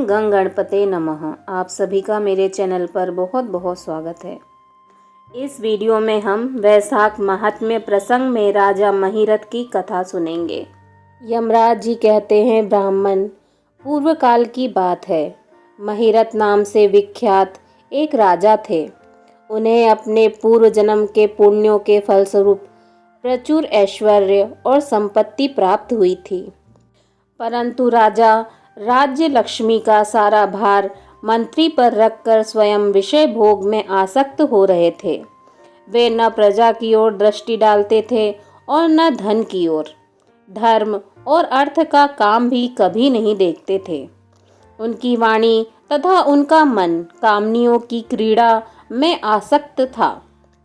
गं गणपते नमः। आप सभी का मेरे चैनल पर बहुत बहुत स्वागत है। इस वीडियो में हम वैशाख महात्म्य प्रसंग में राजा महिरथ की कथा सुनेंगे। यमराज जी कहते हैं, ब्राह्मण, पूर्व काल की बात है। महिरथ नाम से विख्यात एक राजा थे। उन्हें अपने पूर्व जन्म के पुण्यों के फलस्वरूप प्रचुर ऐश्वर्य और संपत्ति प्राप्त हुई थी। परंतु राजा राज्य लक्ष्मी का सारा भार मंत्री पर रखकर स्वयं विषय भोग में आसक्त हो रहे थे। वे न प्रजा की ओर दृष्टि डालते थे और न धन की ओर। धर्म और अर्थ का काम भी कभी नहीं देखते थे। उनकी वाणी तथा उनका मन कामनियों की क्रीड़ा में आसक्त था।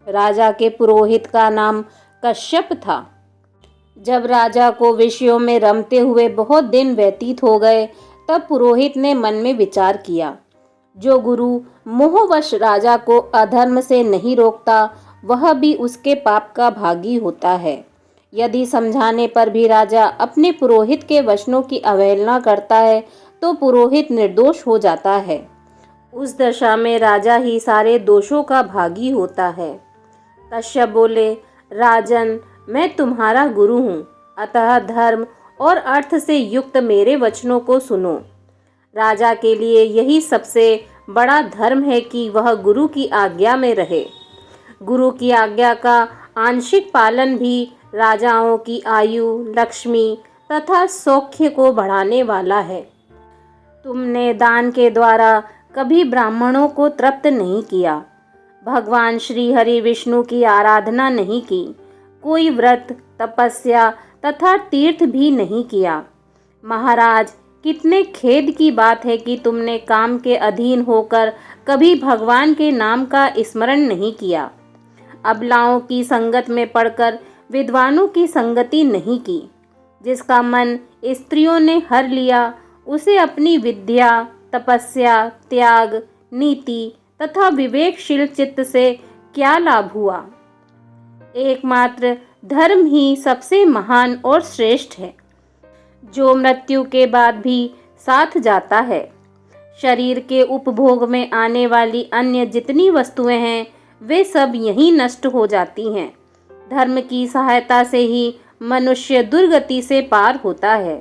राजा के पुरोहित का नाम कश्यप था। जब राजा को विषयों में रमते हुए बहुत दिन व्यतीत हो गए, तब पुरोहित ने मन में विचार किया, जो गुरु मोहवश राजा को अधर्म से नहीं रोकता, वह भी उसके पाप का भागी होता है। यदि समझाने पर भी राजा अपने पुरोहित के वचनों की अवहेलना करता है, तो पुरोहित निर्दोष हो जाता है। उस दशा में राजा ही सारे दोषों का भागी होता है। कश्यप बोले, राजन, मैं तुम्हारा गुरु हूँ, अतः धर्म और अर्थ से युक्त मेरे वचनों को सुनो। राजा के लिए यही सबसे बड़ा धर्म है कि वह गुरु की आज्ञा में रहे। गुरु की आज्ञा का आंशिक पालन भी राजाओं की आयु, लक्ष्मी तथा सौख्य को बढ़ाने वाला है। तुमने दान के द्वारा कभी ब्राह्मणों को तृप्त नहीं किया, भगवान श्री हरि विष्णु की आराधना नहीं की, कोई व्रत, तपस्या तथा तीर्थ भी नहीं किया। महाराज, कितने खेद की बात है कि तुमने काम के अधीन होकर कभी भगवान के नाम का स्मरण नहीं किया। अबलाओं की संगत में पड़कर विद्वानों की संगति नहीं की। जिसका मन स्त्रियों ने हर लिया, उसे अपनी विद्या, तपस्या, त्याग, नीति तथा विवेकशील चित्त से क्या लाभ हुआ। एकमात्र धर्म ही सबसे महान और श्रेष्ठ है, जो मृत्यु के बाद भी साथ जाता है। शरीर के उपभोग में आने वाली अन्य जितनी वस्तुएं हैं, वे सब यहीं नष्ट हो जाती हैं। धर्म की सहायता से ही मनुष्य दुर्गति से पार होता है।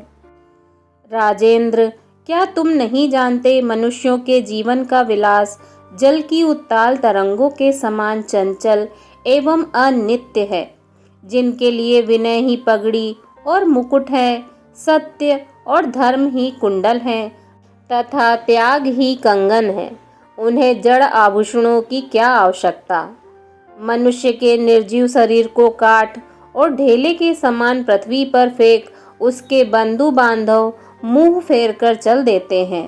राजेंद्र, क्या तुम नहीं जानते, मनुष्यों के जीवन का विलास जल की उत्ताल तरंगों के समान चंचल एवं अनित्य है। जिनके लिए विनय ही पगड़ी और मुकुट है, सत्य और धर्म ही कुंडल है तथा त्याग ही कंगन है, उन्हें जड़ आभूषणों की क्या आवश्यकता। मनुष्य के निर्जीव शरीर को काट और ढेले के समान पृथ्वी पर फेंक उसके बंधु बांधव मुंह फेर कर चल देते हैं।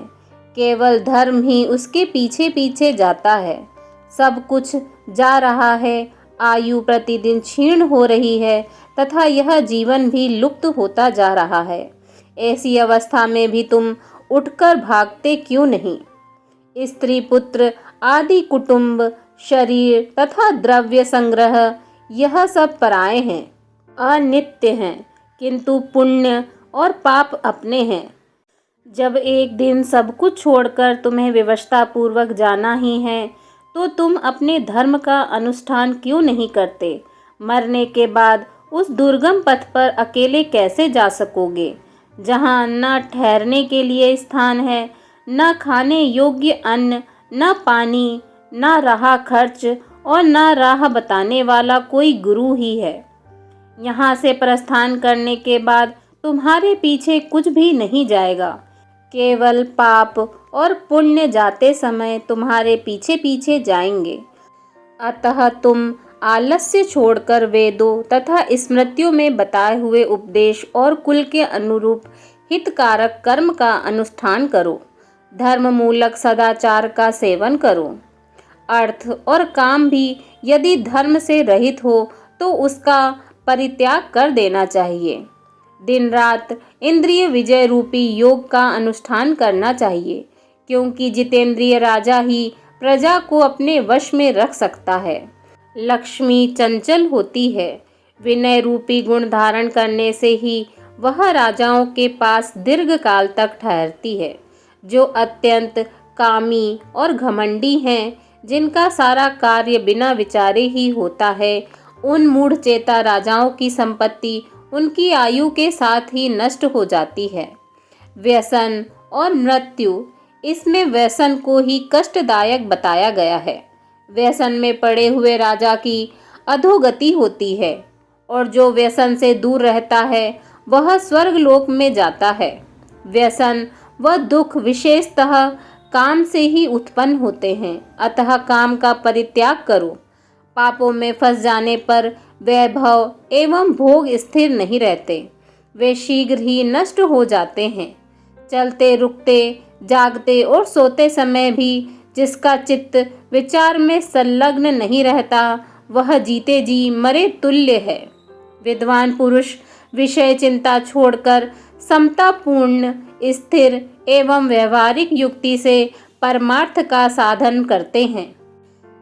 केवल धर्म ही उसके पीछे पीछे जाता है। सब कुछ जा रहा है, आयु प्रतिदिन क्षीण हो रही है तथा यह जीवन भी लुप्त होता जा रहा है। ऐसी अवस्था में भी तुम उठकर भागते क्यों नहीं। स्त्री, पुत्र आदि, कुटुंब, शरीर तथा द्रव्य संग्रह, यह सब पराये हैं, अनित्य हैं, किंतु पुण्य और पाप अपने हैं। जब एक दिन सब कुछ छोड़कर तुम्हें विवशता पूर्वक जाना ही है, तो तुम अपने धर्म का अनुष्ठान क्यों नहीं करते। मरने के बाद उस दुर्गम पथ पर अकेले कैसे जा सकोगे, जहाँ न ठहरने के लिए स्थान है, न खाने योग्य अन्न, न पानी, न राह खर्च और न राह बताने वाला कोई गुरु ही है। यहाँ से प्रस्थान करने के बाद तुम्हारे पीछे कुछ भी नहीं जाएगा, केवल पाप और पुण्य जाते समय तुम्हारे पीछे पीछे जाएंगे। अतः तुम आलस्य छोड़कर वेदों तथा स्मृतियों में बताए हुए उपदेश और कुल के अनुरूप हितकारक कर्म का अनुष्ठान करो। धर्म मूलक सदाचार का सेवन करो। अर्थ और काम भी यदि धर्म से रहित हो, तो उसका परित्याग कर देना चाहिए। दिन रात इंद्रिय विजय रूपी योग का अनुष्ठान करना चाहिए, क्योंकि जितेंद्रिय राजा ही प्रजा को अपने वश में रख सकता है। लक्ष्मी चंचल होती है, विनय रूपी गुण धारण करने से ही वह राजाओं के पास दीर्घ काल तक ठहरती है। जो अत्यंत कामी और घमंडी हैं, जिनका सारा कार्य बिना विचारे ही होता है, उन मूढ़चेता राजाओं की संपत्ति उनकी आयु के साथ ही नष्ट हो जाती है। व्यसन और मृत्यु, इसमें व्यसन को ही कष्टदायक बताया गया है। व्यसन में पड़े हुए राजा की अधोगति होती है और जो व्यसन से दूर रहता है वह स्वर्गलोक में जाता है। व्यसन व दुख विशेषतः काम से ही उत्पन्न होते हैं, अतः काम का परित्याग करो। पापों में फंस जाने पर वैभव एवं भोग स्थिर नहीं रहते, वे शीघ्र ही नष्ट हो जाते हैं। चलते रुकते जागते और सोते समय भी जिसका चित्त विचार में संलग्न नहीं रहता, वह जीते जी मरे तुल्य है। विद्वान पुरुष विषय चिंता छोड़कर समतापूर्ण, स्थिर एवं व्यवहारिक युक्ति से परमार्थ का साधन करते हैं।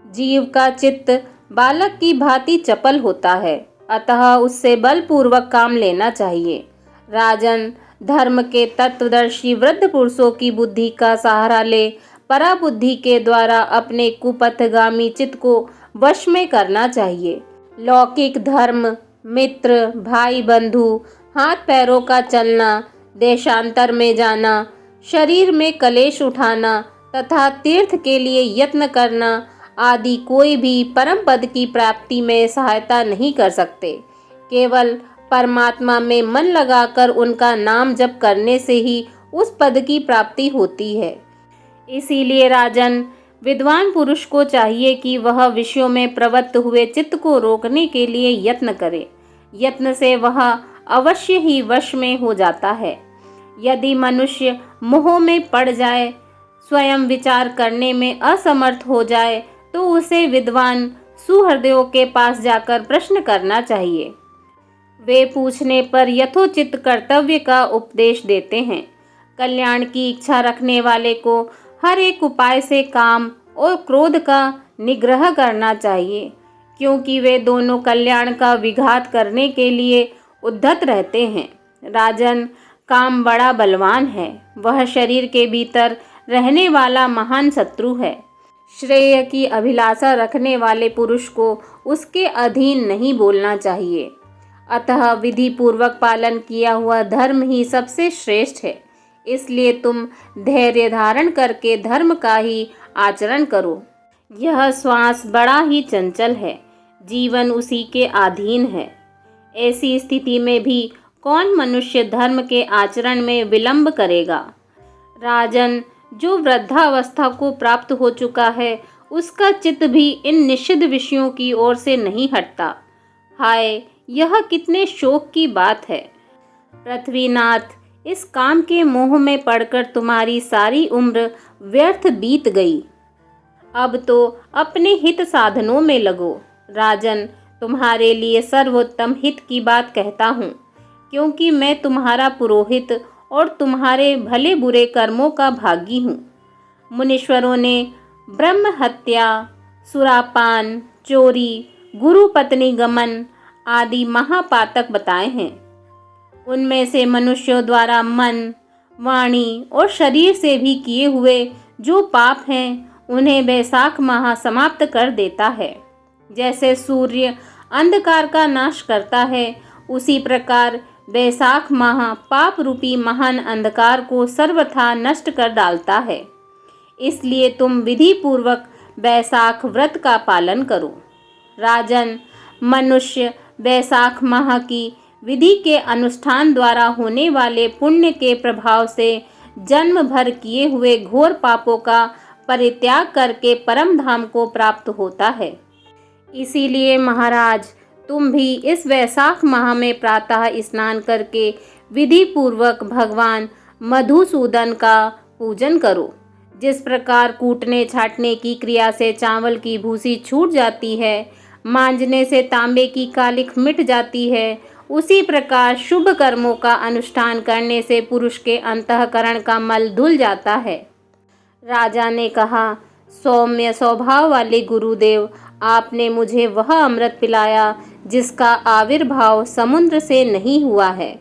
जीव का चित्त बालक की भांति चपल होता है, अतः उससे बलपूर्वक काम लेना चाहिए। राजन, धर्म के तत्वदर्शी वृद्ध पुरुषों की बुद्धि का सहारा ले पराबुद्धि के द्वारा अपने कुपथगामी चित्त को वश में करना चाहिए। लौकिक धर्म, मित्र, भाई बंधु, हाथ पैरों का चलना, देशांतर में जाना, शरीर में कलेश उठाना तथा तीर्थ के लिए यत्न करना आदि कोई भी परम पद की प्राप्ति में सहायता नहीं कर सकते। केवल परमात्मा में मन लगाकर उनका नाम जप करने से ही उस पद की प्राप्ति होती है। इसीलिए राजन, विद्वान पुरुष को चाहिए कि वह विषयों में प्रवृत्त हुए चित्त को रोकने के लिए यत्न करे। यत्न से वह अवश्य ही वश में हो जाता है। यदि मनुष्य मोह में पड़ जाए, स्वयं विचार करने में असमर्थ हो जाए, तो उसे विद्वान सुहृदयों के पास जाकर प्रश्न करना चाहिए। वे पूछने पर यथोचित कर्तव्य का उपदेश देते हैं। कल्याण की इच्छा रखने वाले को हर एक उपाय से काम और क्रोध का निग्रह करना चाहिए, क्योंकि वे दोनों कल्याण का विघात करने के लिए उद्यत रहते हैं। राजन, काम बड़ा बलवान है, वह शरीर के भीतर रहने वाला महान शत्रु है। श्रेय की अभिलाषा रखने वाले पुरुष को उसके अधीन नहीं बोलना चाहिए। अतः विधि पूर्वक पालन किया हुआ धर्म ही सबसे श्रेष्ठ है। इसलिए तुम धैर्य धारण करके धर्म का ही आचरण करो। यह श्वास बड़ा ही चंचल है, जीवन उसी के अधीन है। ऐसी स्थिति में भी कौन मनुष्य धर्म के आचरण में विलंब करेगा। राजन, जो वृद्धावस्था को प्राप्त हो चुका है, उसका चित्त भी इन निषिद्ध विषयों की ओर से नहीं हटता। हाय, यह कितने शोक की बात है। पृथ्वीनाथ, इस काम के मोह में पड़कर तुम्हारी सारी उम्र व्यर्थ बीत गई। अब तो अपने हित साधनों में लगो। राजन, तुम्हारे लिए सर्वोत्तम हित की बात कहता हूँ, क्योंकि मैं तुम्हारा पुरोहित और तुम्हारे भले बुरे कर्मों का भागी हूँ। मुनीश्वरों ने ब्रह्म हत्या, सुरापान, चोरी, गुरु पत्नी गमन आदि महापातक बताए हैं। उनमें से मनुष्यों द्वारा मन, वाणी और शरीर से भी किए हुए जो पाप हैं, उन्हें वैशाख माह समाप्त कर देता है। जैसे सूर्य अंधकार का नाश करता है, उसी प्रकार वैशाख माह पाप रूपी महान अंधकार को सर्वथा नष्ट कर डालता है। इसलिए तुम विधि पूर्वक वैशाख व्रत का पालन करो। राजन, मनुष्य वैशाख माह की विधि के अनुष्ठान द्वारा होने वाले पुण्य के प्रभाव से जन्म भर किए हुए घोर पापों का परित्याग करके परम धाम को प्राप्त होता है। इसीलिए महाराज, तुम भी इस वैशाख माह में प्रातः स्नान करके विधि पूर्वक भगवान मधुसूदन का पूजन करो। जिस प्रकार कूटने छाटने की क्रिया से चावल की भूसी छूट जाती है, मांजने से तांबे की कालिख मिट जाती है, उसी प्रकार शुभ कर्मों का अनुष्ठान करने से पुरुष के अंतःकरण का मल धुल जाता है। राजा ने कहा, सौम्य स्वभाव वाले गुरुदेव, आपने मुझे वह अमृत पिलाया जिसका आविर्भाव समुद्र से नहीं हुआ है।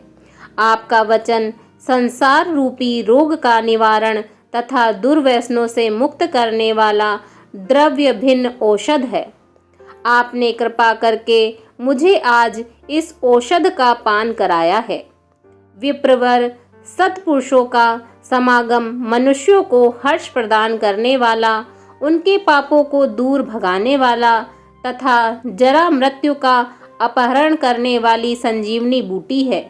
आपका वचन संसार रूपी रोग का निवारण तथा दुर्व्यसनों से मुक्त करने वाला द्रव्य भिन्न औषध है। आपने कृपा करके मुझे आज इस औषध का पान कराया है। विप्रवर सत्पुरुषों का समागम मनुष्यों को हर्ष प्रदान करने वाला, उनके पापों को दूर भगाने वाला तथा जरा मृत्यु का अपहरण करने वाली संजीवनी बूटी है।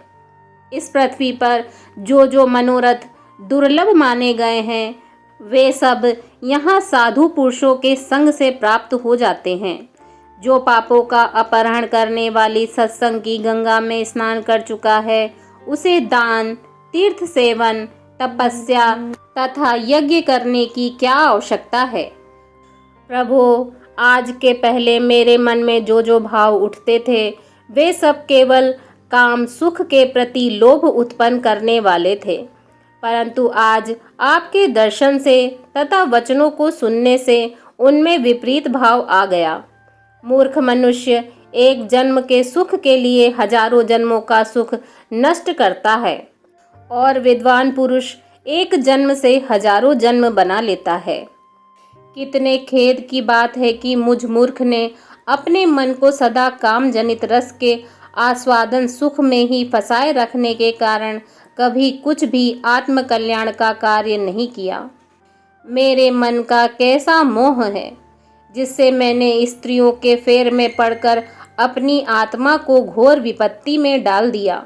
इस पृथ्वी पर जो मनोरथ दुर्लभ माने गए हैं, वे सब यहाँ साधु पुरुषों के संग से प्राप्त हो जाते हैं। जो पापों का अपहरण करने वाली सत्संग की गंगा में स्नान कर चुका है, उसे दान, तीर्थ सेवन, तपस्या तथा यज्ञ करने की क्या आवश्यकता है। प्रभु, आज के पहले मेरे मन में जो भाव उठते थे, वे सब केवल काम सुख के प्रति लोभ उत्पन्न करने वाले थे। परंतु आज आपके दर्शन से तथा वचनों को सुनने से उनमें विपरीत भाव आ गया। मूर्ख मनुष्य एक जन्म के सुख के लिए हजारों जन्मों का सुख नष्ट करता है और विद्वान पुरुष एक जन्म से हजारों जन्म बना लेता है। कितने खेद की बात है कि मुझ मूर्ख ने अपने मन को सदा काम जनित रस के आस्वादन सुख में ही फंसाए रखने के कारण कभी कुछ भी आत्म कल्याण का कार्य नहीं किया। मेरे मन का कैसा मोह है, जिससे मैंने स्त्रियों के फेर में पड़कर अपनी आत्मा को घोर विपत्ति में डाल दिया,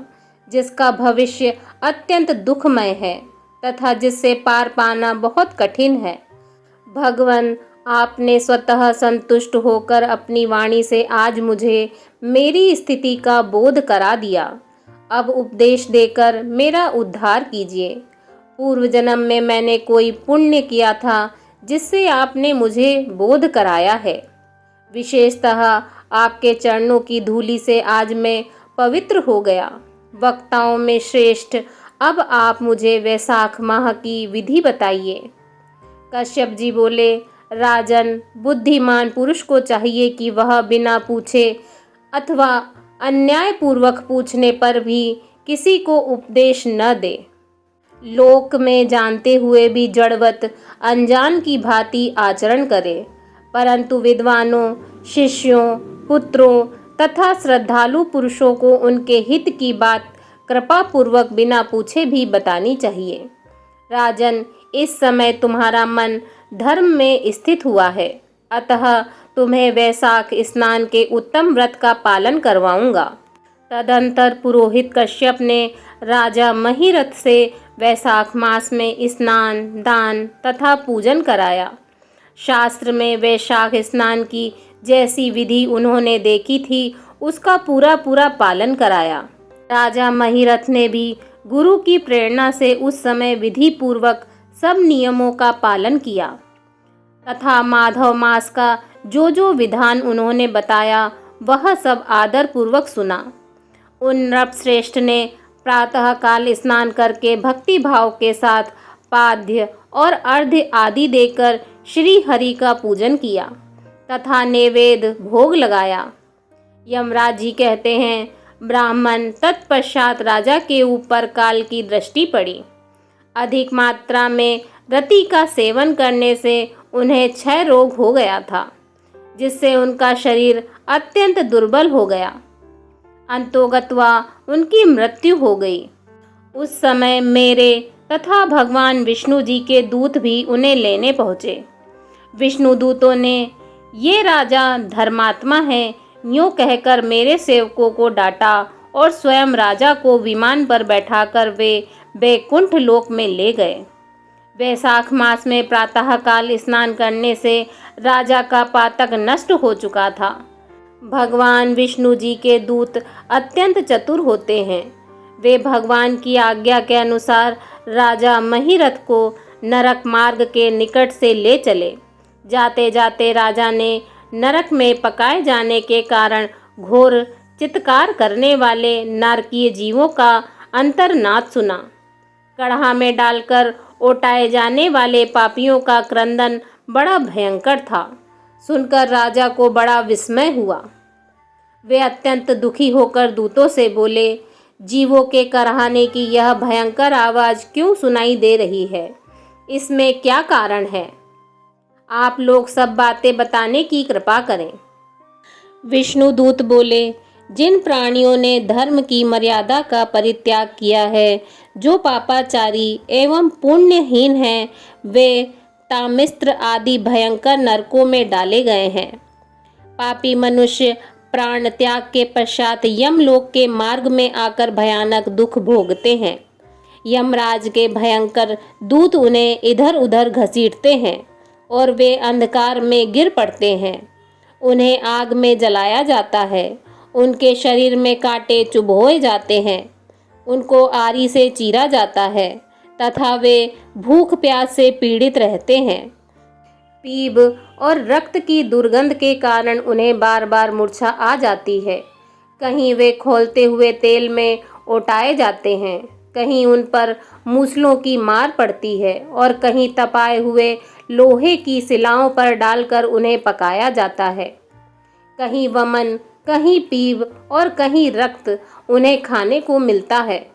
जिसका भविष्य अत्यंत दुखमय है तथा जिससे पार पाना बहुत कठिन है। भगवान, आपने स्वतः संतुष्ट होकर अपनी वाणी से आज मुझे मेरी स्थिति का बोध करा दिया। अब उपदेश देकर मेरा उद्धार कीजिए। पूर्व जन्म में मैंने कोई पुण्य किया था जिससे आपने मुझे बोध कराया है। विशेषतः आपके चरणों की धूलि से आज मैं पवित्र हो गया। वक्ताओं में श्रेष्ठ, अब आप मुझे वैशाख माह की विधि बताइए। कश्यप जी बोले, राजन, बुद्धिमान पुरुष को चाहिए कि वह बिना पूछे अथवा अन्यायपूर्वक पूछने पर भी किसी को उपदेश न दे। लोक में जानते हुए भी जड़वत अनजान की भांति आचरण करे, परंतु विद्वानों, शिष्यों, पुत्रों तथा श्रद्धालु पुरुषों को उनके हित की बात कृपा पूर्वक बिना पूछे भी बतानी चाहिए। राजन, इस समय तुम्हारा मन धर्म में स्थित हुआ है, अतः तुम्हें वैशाख स्नान के उत्तम व्रत का पालन करवाऊंगा। तदंतर पुरोहित कश्यप ने राजा महिरथ से वैशाख मास में स्नान, दान तथा पूजन कराया। शास्त्र में वैशाख स्नान की जैसी विधि उन्होंने देखी थी, उसका पूरा पालन कराया। राजा महिरथ ने भी गुरु की प्रेरणा से उस समय विधि पूर्वक सब नियमों का पालन किया तथा माधव मास का जो विधान उन्होंने बताया, वह सब आदर पूर्वक सुना। उन नृपश्रेष्ठ ने प्रातः काल स्नान करके भक्ति भाव के साथ पाद्य और अर्घ्य आदि देकर श्री हरि का पूजन किया तथा नैवेद्य भोग लगाया। यमराज जी कहते हैं, ब्राह्मण, तत्पश्चात राजा के ऊपर काल की दृष्टि पड़ी। अधिक मात्रा में रति का सेवन करने से उन्हें क्षय रोग हो गया था, जिससे उनका शरीर अत्यंत दुर्बल हो गया। अंतोगत्वा उनकी मृत्यु हो गई। उस समय मेरे तथा भगवान विष्णु जी के दूत भी उन्हें लेने पहुँचे। विष्णु दूतों ने, ये राजा धर्मात्मा है, यूँ कहकर मेरे सेवकों को डांटा और स्वयं राजा को विमान पर बैठाकर वे वैकुंठ लोक में ले गए। वैशाख मास में प्रातःकाल स्नान करने से राजा का पातक नष्ट हो चुका था। भगवान विष्णु जी के दूत अत्यंत चतुर होते हैं। वे भगवान की आज्ञा के अनुसार राजा महिरथ को नरक मार्ग के निकट से ले चले। जाते जाते राजा ने नरक में पकाए जाने के कारण घोर चित्कार करने वाले नारकीय जीवों का अंतर्नाद सुना। कढ़ा में डालकर ओटाए जाने वाले पापियों का क्रंदन बड़ा भयंकर था। सुनकर राजा को बड़ा विस्मय हुआ। वे अत्यंत दुखी होकर दूतों से बोले, जीवों के कराहने की यह भयंकर आवाज़ क्यों सुनाई दे रही है? इसमें क्या कारण है? आप लोग सब बातें बताने की कृपा करें। विष्णुदूत बोले, जिन प्राणियों ने धर्म की मर्यादा का परित्याग किया है, जो पापाचारी एवं पुण्यहीन हैं, वे तामिस्त्र आदि भयंकर नरकों में डाले गए हैं। पापी मनुष्य प्राण त्याग के पश्चात यमलोक के मार्ग में आकर भयानक दुख भोगते हैं। यमराज के भयंकर दूत उन्हें इधर उधर घसीटते हैं और वे अंधकार में गिर पड़ते हैं। उन्हें आग में जलाया जाता है, उनके शरीर में कांटे चुभोए जाते हैं, उनको आरी से चीरा जाता है तथा वे भूख प्यास से पीड़ित रहते हैं। पीप और रक्त की दुर्गंध के कारण उन्हें बार बार मूर्छा आ जाती है। कहीं वे खौलते हुए तेल में ओटाए जाते हैं, कहीं उन पर मूसलों की मार पड़ती है और कहीं तपाए हुए लोहे की शिलाओं पर डालकर उन्हें पकाया जाता है। कहीं वमन, कहीं पीप और कहीं रक्त उन्हें खाने को मिलता है।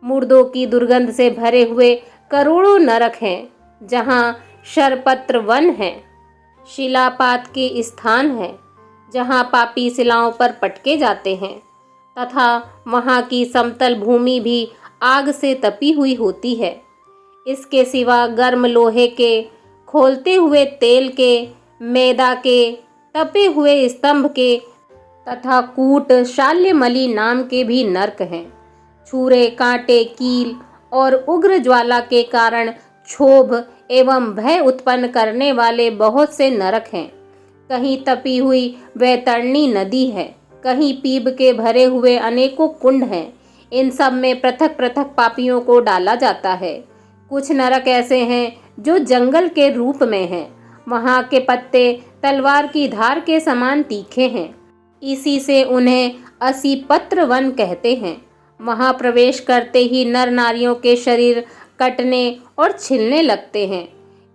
मुर्दों की दुर्गंध से भरे हुए करोड़ों नरक हैं, जहाँ शरपत्र वन है, शिलापात के स्थान हैं, जहाँ पापी शिलाओं पर पटके जाते हैं तथा वहाँ की समतल भूमि भी आग से तपी हुई होती है। इसके सिवा गर्म लोहे के, खौलते हुए तेल के, मैदा के, तपे हुए स्तंभ के तथा कूट शाल्यमली नाम के भी नरक हैं। छुरे, कांटे, कील और उग्र ज्वाला के कारण क्षोभ एवं भय उत्पन्न करने वाले बहुत से नरक हैं। कहीं तपी हुई वैतरणी नदी है, कहीं पीप के भरे हुए अनेकों कुंड हैं। इन सब में पृथक पृथक पापियों को डाला जाता है। कुछ नरक ऐसे हैं जो जंगल के रूप में हैं। वहाँ के पत्ते तलवार की धार के समान तीखे हैं, इसी से उन्हें असीपत्र वन कहते हैं। वहाँ प्रवेश करते ही नर नारियों के शरीर कटने और छिलने लगते हैं।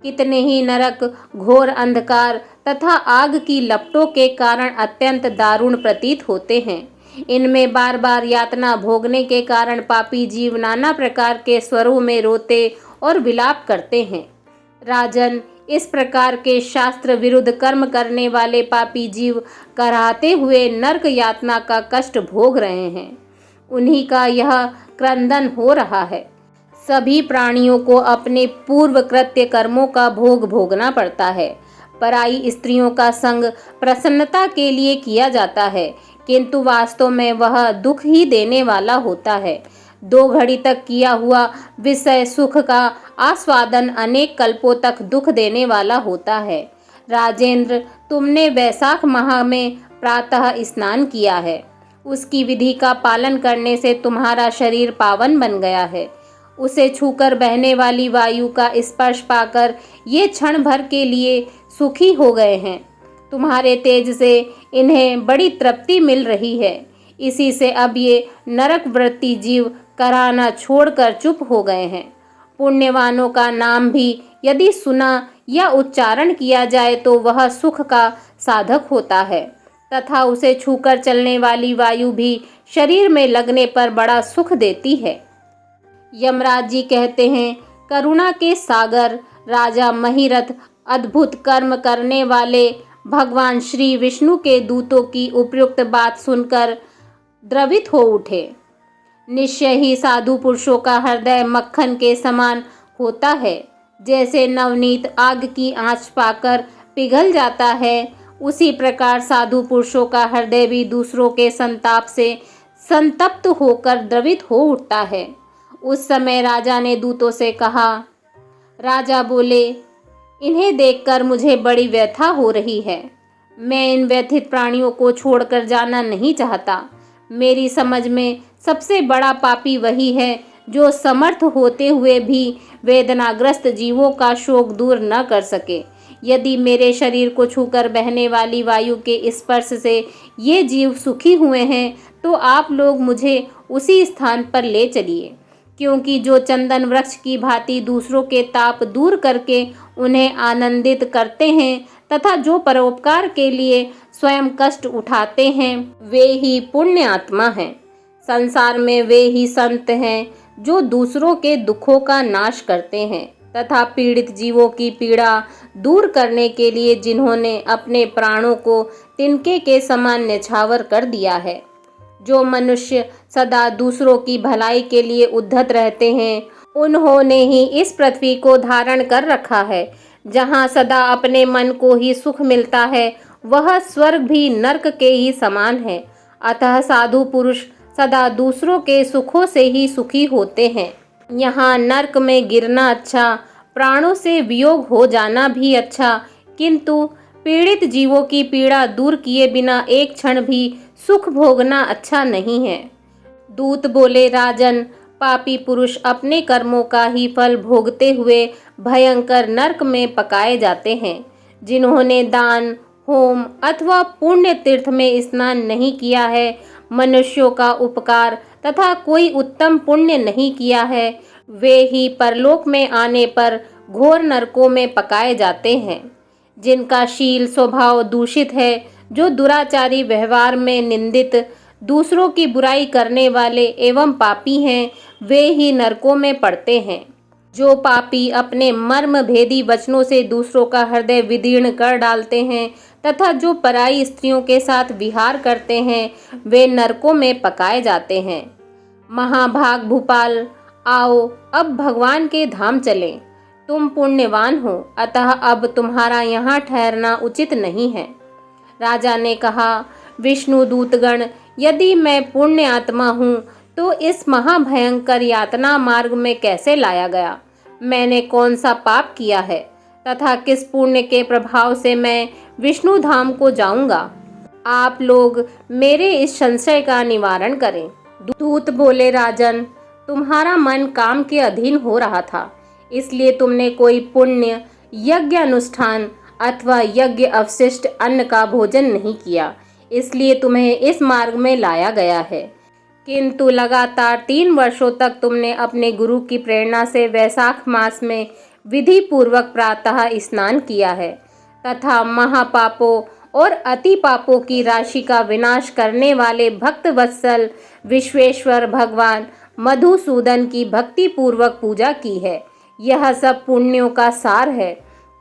कितने ही नरक घोर अंधकार तथा आग की लपटों के कारण अत्यंत दारुण प्रतीत होते हैं। इनमें बार बार यातना भोगने के कारण पापी जीव नाना प्रकार के स्वरों में रोते और विलाप करते हैं। राजन, इस प्रकार के शास्त्र विरुद्ध कर्म करने वाले पापी जीव कराहते हुए नरक यातना का कष्ट भोग रहे हैं। उन्हीं का यह क्रंदन हो रहा है। सभी प्राणियों को अपने पूर्व कृत्य कर्मों का भोग भोगना पड़ता है। पराई स्त्रियों का संग प्रसन्नता के लिए किया जाता है, किंतु वास्तव में वह दुख ही देने वाला होता है। 2 घड़ी तक किया हुआ विषय सुख का आस्वादन अनेक कल्पों तक दुख देने वाला होता है। राजेंद्र, तुमने वैशाख माह में प्रातः स्नान किया है। उसकी विधि का पालन करने से तुम्हारा शरीर पावन बन गया है। उसे छूकर बहने वाली वायु का स्पर्श पाकर ये क्षण भर के लिए सुखी हो गए हैं। तुम्हारे तेज से इन्हें बड़ी तृप्ति मिल रही है। इसी से अब ये नरक वृत्ति जीव कराना छोड़कर चुप हो गए हैं। पुण्यवानों का नाम भी यदि सुना या उच्चारण किया जाए तो वह सुख का साधक होता है तथा उसे छूकर चलने वाली वायु भी शरीर में लगने पर बड़ा सुख देती है। यमराज जी कहते हैं, करुणा के सागर राजा महिरथ अद्भुत कर्म करने वाले भगवान श्री विष्णु के दूतों की उपयुक्त बात सुनकर द्रवित हो उठे। निश्चय ही साधु पुरुषों का हृदय मक्खन के समान होता है। जैसे नवनीत आग की आंच पाकर पिघल जाता है, उसी प्रकार साधु पुरुषों का हृदय भी दूसरों के संताप से संतप्त होकर द्रवित हो उठता है। उस समय राजा ने दूतों से कहा। राजा बोले, इन्हें देखकर मुझे बड़ी व्यथा हो रही है। मैं इन व्यथित प्राणियों को छोड़कर जाना नहीं चाहता। मेरी समझ में सबसे बड़ा पापी वही है जो समर्थ होते हुए भी वेदनाग्रस्त जीवों का शोक दूर न कर सके। यदि मेरे शरीर को छूकर बहने वाली वायु के स्पर्श से ये जीव सुखी हुए हैं तो आप लोग मुझे उसी स्थान पर ले चलिए, क्योंकि जो चंदन वृक्ष की भांति दूसरों के ताप दूर करके उन्हें आनंदित करते हैं तथा जो परोपकार के लिए स्वयं कष्ट उठाते हैं, वे ही पुण्य आत्मा हैं। संसार में वे ही संत हैं जो दूसरों के दुखों का नाश करते हैं। तथा पीड़ित जीवों की पीड़ा दूर करने के लिए जिन्होंने अपने प्राणों को तिनके के समान न्यौछावर कर दिया है। जो मनुष्य सदा दूसरों की भलाई के लिए उद्धत रहते हैं, उन्होंने ही इस पृथ्वी को धारण कर रखा है। जहाँ सदा अपने मन को ही सुख मिलता है, वह स्वर्ग भी नरक के ही समान है। अतः साधु पुरुष सदा दूसरों के सुखों से ही सुखी होते हैं। यहाँ नरक में गिरना अच्छा, प्राणों से वियोग हो जाना भी अच्छा, किंतु पीड़ित जीवों की पीड़ा दूर किए बिना एक क्षण भी सुख भोगना अच्छा नहीं है। दूत बोले, राजन, पापी पुरुष अपने कर्मों का ही फल भोगते हुए भयंकर नरक में पकाए जाते हैं। जिन्होंने दान, होम अथवा पुण्य तीर्थ में स्नान नहीं किया है, मनुष्यों का उपकार तथा कोई उत्तम पुण्य नहीं किया है, वे ही परलोक में आने पर घोर नरकों में पकाए जाते हैं। जिनका शील स्वभाव दूषित है, जो दुराचारी व्यवहार में निंदित, दूसरों की बुराई करने वाले एवं पापी हैं, वे ही नरकों में पड़ते हैं। जो पापी अपने मर्म भेदी वचनों से दूसरों का हृदय विदीर्ण कर डालते हैं तथा जो पराई स्त्रियों के साथ विहार करते हैं, वे नरकों में पकाए जाते हैं। महाभाग भूपाल, आओ अब भगवान के धाम चलें। तुम पुण्यवान हो, अतः अब तुम्हारा यहाँ ठहरना उचित नहीं है। राजा ने कहा, विष्णु दूतगण, यदि मैं पुण्य आत्मा हूँ तो इस महाभयंकर यातना मार्ग में कैसे लाया गया? मैंने कौन सा पाप किया है तथा किस पुण्य के प्रभाव से मैं विष्णु धाम को जाऊंगा? आप लोग मेरे इस संशय का निवारण करें। दूत बोले, राजन, तुम्हारा मन काम के अधीन हो रहा था, इसलिए तुमने कोई पुण्य यज्ञ अनुष्ठान अथवा यज्ञ अवशिष्ट अन्न का भोजन नहीं किया, इसलिए तुम्हें इस मार्ग में लाया गया है। किंतु लगातार 3 वर्षों तक तुमने अपने गुरु की प्रेरणा से वैशाख मास में विधि पूर्वक प्रातः स्नान किया है तथा महापापों और अति पापों की राशि का विनाश करने वाले भक्त वत्सल विश्वेश्वर भगवान मधुसूदन की भक्ति पूर्वक पूजा की है। यह सब पुण्यों का सार है।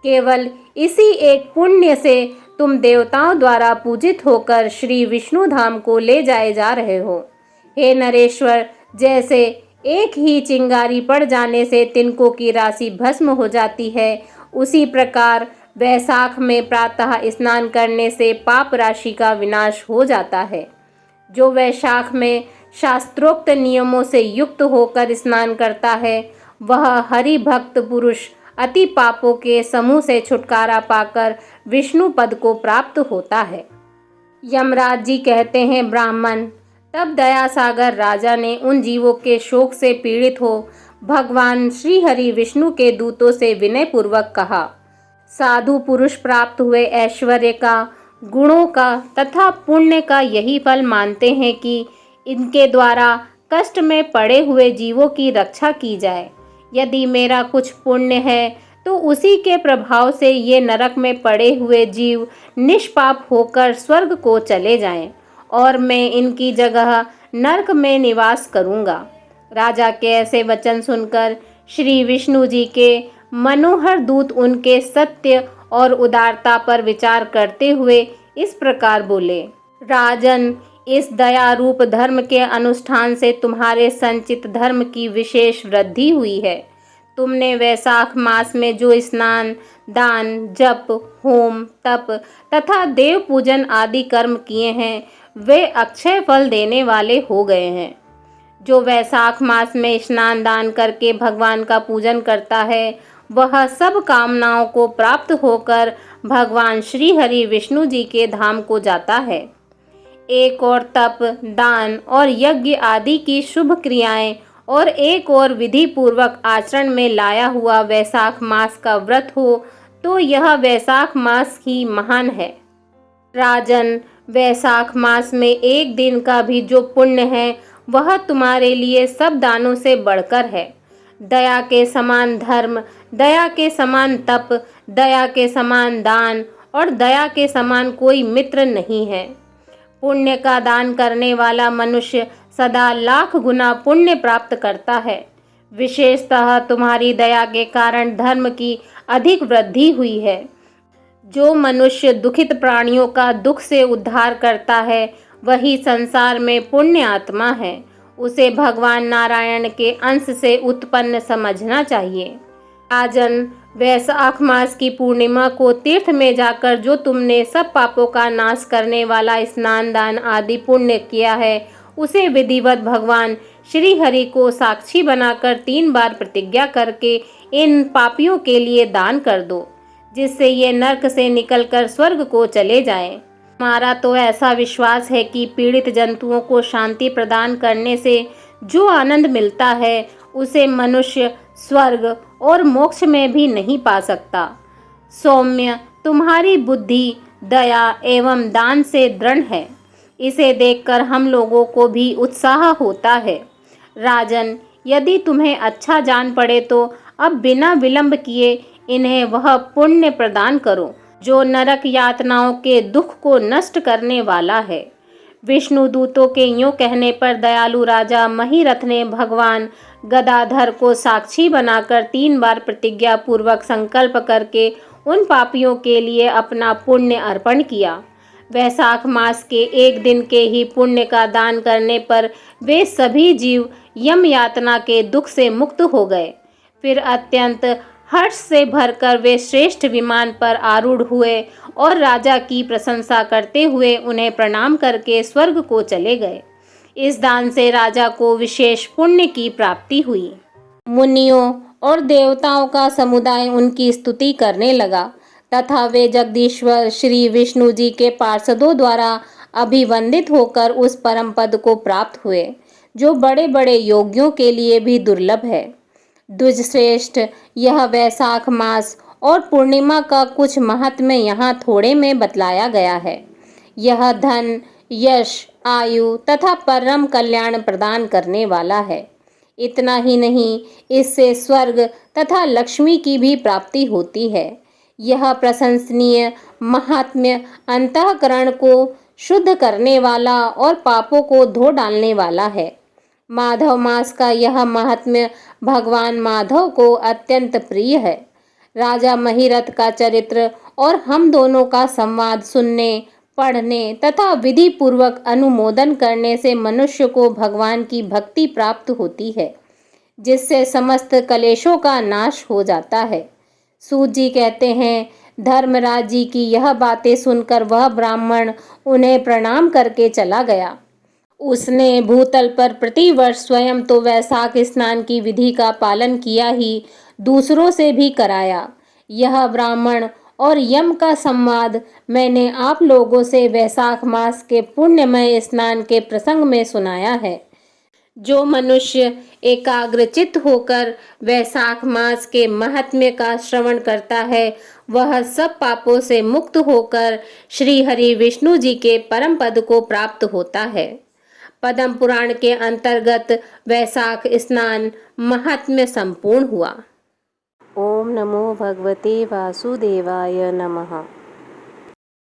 केवल इसी एक पुण्य से तुम देवताओं द्वारा पूजित होकर श्री विष्णु धाम को ले जाए जा रहे हो। हे नरेश्वर, जैसे एक ही चिंगारी पड़ जाने से तिनकों की राशि भस्म हो जाती है, उसी प्रकार वैशाख में प्रातः स्नान करने से पाप राशि का विनाश हो जाता है। जो वैशाख में शास्त्रोक्त नियमों से युक्त होकर स्नान करता है, वह हरि भक्त पुरुष अति पापों के समूह से छुटकारा पाकर विष्णु पद को प्राप्त होता है। यमराज जी कहते हैं, ब्राह्मण, तब दयासागर राजा ने उन जीवों के शोक से पीड़ित हो भगवान श्री हरि विष्णु के दूतों से विनय पूर्वक कहा, साधु पुरुष प्राप्त हुए ऐश्वर्य का, गुणों का तथा पुण्य का यही फल मानते हैं कि इनके द्वारा कष्ट में पड़े हुए जीवों की रक्षा की जाए। यदि मेरा कुछ पुण्य है तो उसी के प्रभाव से ये नरक में पड़े हुए जीव निष्पाप होकर स्वर्ग को चले जाएं और मैं इनकी जगह नरक में निवास करूंगा। राजा के ऐसे वचन सुनकर श्री विष्णु जी के मनोहर दूत उनके सत्य और उदारता पर विचार करते हुए इस प्रकार बोले, राजन, इस दया रूप धर्म के अनुष्ठान से तुम्हारे संचित धर्म की विशेष वृद्धि हुई है। तुमने वैशाख मास में जो स्नान, दान, जप, होम, तप तथा देव पूजन आदि कर्म किए हैं, वे अक्षय फल देने वाले हो गए हैं। जो वैशाख मास में स्नान दान करके भगवान का पूजन करता है, वह सब कामनाओं को प्राप्त होकर भगवान श्री हरि विष्णु जी के धाम को जाता है। एक और तप, दान और यज्ञ आदि की शुभ क्रियाएं और एक और विधि पूर्वक आचरण में लाया हुआ वैशाख मास का व्रत हो तो यह वैशाख मास ही महान है। राजन, वैशाख मास में एक दिन का भी जो पुण्य है, वह तुम्हारे लिए सब दानों से बढ़कर है। दया के समान धर्म, दया के समान तप, दया के समान दान और दया के समान कोई मित्र नहीं है। पुण्य का दान करने वाला मनुष्य सदा लाख गुना पुण्य प्राप्त करता है। विशेषतः तुम्हारी दया के कारण धर्म की अधिक वृद्धि हुई है। जो मनुष्य दुखित प्राणियों का दुख से उद्धार करता है वही संसार में पुण्य आत्मा है। उसे भगवान नारायण के अंश से उत्पन्न समझना चाहिए। राजन, वैशाख मास की पूर्णिमा को तीर्थ में जाकर जो तुमने सब पापों का नाश करने वाला स्नान दान आदि पुण्य किया है, उसे विधिवत भगवान श्री हरि को साक्षी बनाकर 3 बार प्रतिज्ञा करके इन पापियों के लिए दान कर दो, जिससे ये नरक से निकलकर स्वर्ग को चले जाएं। हमारा तो ऐसा विश्वास है कि पीड़ित जंतुओं को शांति प्रदान करने से जो आनंद मिलता है, उसे मनुष्य स्वर्ग और मोक्ष में भी नहीं पा सकता। सौम्य, तुम्हारी बुद्धि दया एवं दान से दृढ़ है। इसे देखकर हम लोगों को भी उत्साह होता है। राजन, यदि तुम्हें अच्छा जान पड़े तो अब बिना विलंब किए इन्हें वह पुण्य प्रदान करो जो नरक यातनाओं के दुख को नष्ट करने वाला है। विष्णु दूतों के यूं कहने पर दयालु राजा महिरथ ने भगवान गदाधर को साक्षी बनाकर 3 बार प्रतिज्ञा पूर्वक संकल्प करके उन पापियों के लिए अपना पुण्य अर्पण किया। वैशाख मास के एक दिन के ही पुण्य का दान करने पर वे सभी जीव यम यातना के दुख से मुक्त हो गए। फिर अत्यंत हर्ष से भरकर वे श्रेष्ठ विमान पर आरूढ़ हुए और राजा की प्रशंसा करते हुए उन्हें प्रणाम करके स्वर्ग को चले गए। इस दान से राजा को विशेष पुण्य की प्राप्ति हुई। मुनियों और देवताओं का समुदाय उनकी स्तुति करने लगा तथा वे जगदीश्वर श्री विष्णु जी के पार्षदों द्वारा अभिवंदित होकर उस परम पद को प्राप्त हुए, जो बड़े बड़े योगियों के लिए भी दुर्लभ है। द्विजश्रेष्ठ, यह वैशाख मास और पूर्णिमा का कुछ महत्व यहाँ थोड़े में बतलाया गया है। यह धन, यश, आयु तथा परम कल्याण प्रदान करने वाला है। इतना ही नहीं, इससे स्वर्ग तथा लक्ष्मी की भी प्राप्ति होती है। यह प्रशंसनीय महात्म्य अंतःकरण को शुद्ध करने वाला और पापों को धो डालने वाला है। माधव मास का यह महात्म्य भगवान माधव को अत्यंत प्रिय है। राजा महिरथ का चरित्र और हम दोनों का संवाद सुनने, पढ़ने तथा विधि पूर्वक अनुमोदन करने से मनुष्य को भगवान की भक्ति प्राप्त होती है, जिससे समस्त कलेशों का नाश हो जाता है। सूत जी कहते हैं, धर्मराज जी की यह बातें सुनकर वह ब्राह्मण उन्हें प्रणाम करके चला गया। उसने भूतल पर प्रतिवर्ष स्वयं तो वैशाख स्नान की विधि का पालन किया ही, दूसरों से भी कराया। यह ब्राह्मण और यम का संवाद मैंने आप लोगों से वैशाख मास के पुण्यमय स्नान के प्रसंग में सुनाया है। जो मनुष्य एकाग्रचित्त होकर वैशाख मास के महात्म्य का श्रवण करता है, वह सब पापों से मुक्त होकर श्री हरि विष्णु जी के परम पद को प्राप्त होता है। पद्म पुराण के अंतर्गत वैशाख स्नान महात्म्य संपूर्ण हुआ। ओम नमो भगवते वासुदेवाय नमः।